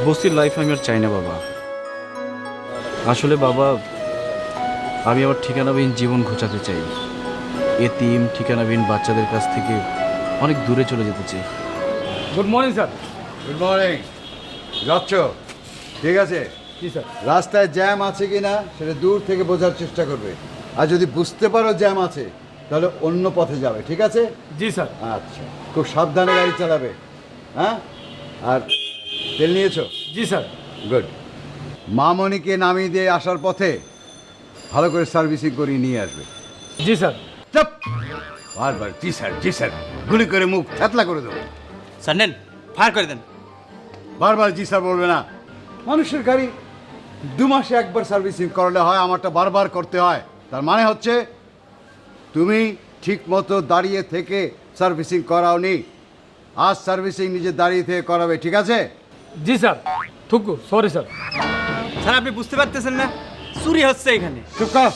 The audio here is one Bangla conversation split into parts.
বস্তির লাইফ আমি আর চাই না বাবা। আসলে বাবা, আমি আমার ঠিকানাবিহীন জীবন ঘোচাতে চাই। এতিম ঠিকানাবিহীন বাচ্চাদের কাছ থেকে অনেক দূরে চলে যেতে চাই। Good morning sir. Good morning. যাচ্ছ? ঠিক আছে। জি স্যার। রাস্তায় জ্যাম আছে কি না সেটা দূর থেকে বোঝার চেষ্টা করবে, আর যদি বুঝতে পারো জ্যাম আছে তাহলে অন্য পথে যাবে, ঠিক আছে? জি স্যার। আচ্ছা, খুব সাবধানে গাড়ি চালাবে। হ্যাঁ, আর তেল নিয়েছো? জি স্যার। গুড। মামনিকে নামিয়ে দিয়ে আসার পথে ভালো করে সার্ভিসিং করিয়ে নিয়ে আসবে। জি স্যার। চুপ! বারবার জি স্যার জি স্যার গুলি করে মুখ থেতলা করে দেবো। স্যার নেন, ফায়ার করে দেন। বারবার জি স্যার বলবে না। মানুষের গাড়ি 2 মাসে একবার সার্ভিসিং করলে হয়, আমারটা বারবার করতে হয়। তার মানে হচ্ছে তুমি ঠিক মতো দাঁড়িয়ে থেকে সার্ভিসিং করাওনি। আজ সার্ভিসিং নিজে দাঁড়িয়ে থেকে করাবে, ঠিক আছে? জি স্যার। থুকু সরি স্যার। স্যার আপনি বুঝতে পারতেছেন না, চুরি হচ্ছে এখানে। চুপ কর।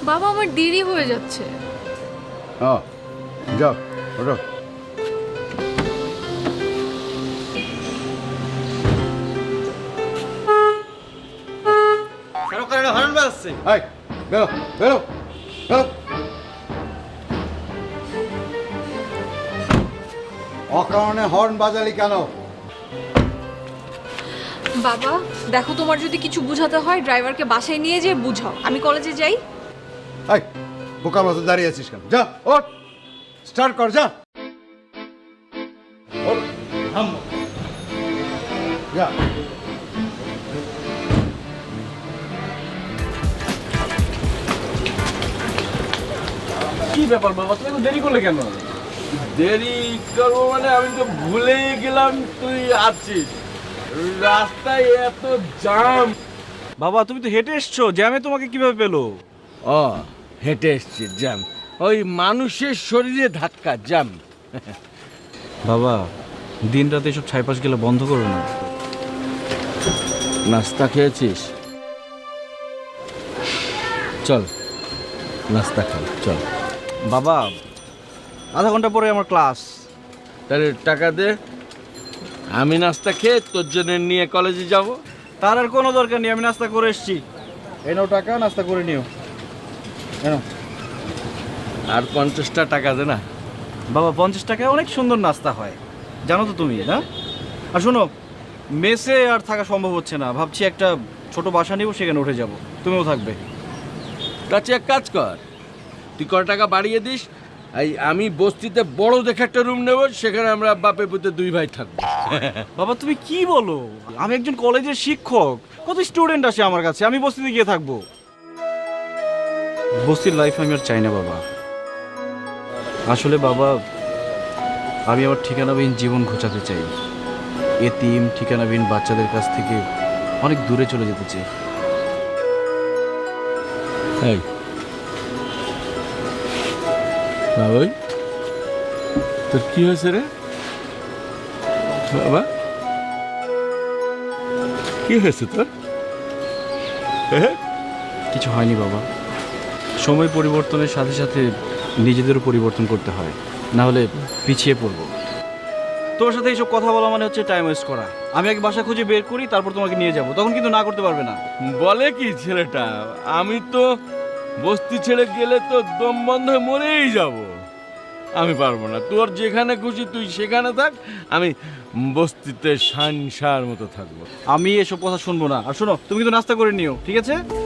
বাবা আমার দেরি হয়ে যাচ্ছে। যাও ওঠো। স্যার ওখানে হর্ন বাজছে। এই বেরো বেরো বেরো। অকারণে হর্ন বাজালি কেন? বাবা দেখো, তোমার যদি কিছু বুঝাতে হয় ড্রাইভারকে বাসায় নিয়ে যেয়ে বুঝাও, আমি কলেজে যাই। এই বোকার মতো দাঁড়িয়ে আছিস কেন? যা ওঠ, স্টার্ট কর, যা ওঠ, থাম, যা। কি ব্যাপার বাবা, তুমি তো দেরি করলে কেন? দেরি করবো মানে আমি তো ভুলেই গেলাম তুই আছিস। রাস্তায় এত জাম। বাবা, তুমি তো হেঁটে এসছো, জ্যামে তোমাকে কিভাবে পেলো? ও হেঁটে এসছি, জ্যাম ওই মানুষের শরীরে ধাক্কা, জ্যাম। বাবা, দিন রাতে এসব ছাইপাশ গেলে বন্ধ করো না। নাস্তা খেয়েছিস? চল নাস্তা খাই, চল। বাবা, আধা ঘন্টা পরে আমার ক্লাস। তাহলে টাকা দে, আমি নাস্তা খেয়ে তোর জন্য নিয়ে কলেজে যাব। তার আর কোনো দরকার নেই, আমি নাস্তা করে এসেছি। এই নাও টাকা, নাস্তা করে নিও। এনো। আর 50টা টাকা দে না। বাবা, 50 টাকায় অনেক সুন্দর নাস্তা হয়, জানো তো তুমি, না? আর শোনো, মেসে আর থাকা সম্ভব হচ্ছে না, ভাবছি একটা ছোট বাসা নিব, সেখানে উঠে যাব, তুমিও থাকবে। কাছে এক কাজ কর, তুই কত টাকা বাড়িয়ে দিস, এই আমি বস্তিতে বড় দেখে একটা রুম নেব, সেখানে আমরা বাপে পুতে 2 ভাই থাকবো। বাবা তুমি কি বলো? আমি একজন কলেজের শিক্ষক, কত স্টুডেন্ট আসে আমার কাছে, আমি বস্তিতে গিয়ে থাকবো? বস্তির লাইফ আমি আর চাই না বাবা। আসলে বাবা, আমি আমার ঠিকানাবিহীন জীবন ঘোচাতে চাই। এতিম ঠিকানাবিহীন বাচ্চাদের কাছ থেকে অনেক দূরে চলে যেতে চাই। এই বাবাই, তোর কি হয়েছে রে বাবা? কি হয়েছে তোর? কিছু হয়নি বাবা, সময় পরিবর্তনের সাথে সাথে নিজেদেরও পরিবর্তন করতে হয়, না হলে পিছিয়ে পড়বো। তোমার সাথে এইসব কথা বলা মানে হচ্ছে টাইম ওয়েস্ট করা। আমি এক বাসা খুঁজে বের করি, তারপর তোমাকে নিয়ে যাব, তখন কিন্তু না করতে পারবে না। বলে কি ছেলেটা, আমি তো বস্তি ছেড়ে গেলে তো দম বন্ধ হয়ে মরেই যাব। আমি পারবো না, তোর যেখানে খুশি তুই সেখানে থাক, আমি বস্তিতে সানসার মতো থাকবো। আমি এসব কথা শুনবো না। আর শোনো, তুমি কিন্তু নাস্তা করে নিও, ঠিক আছে?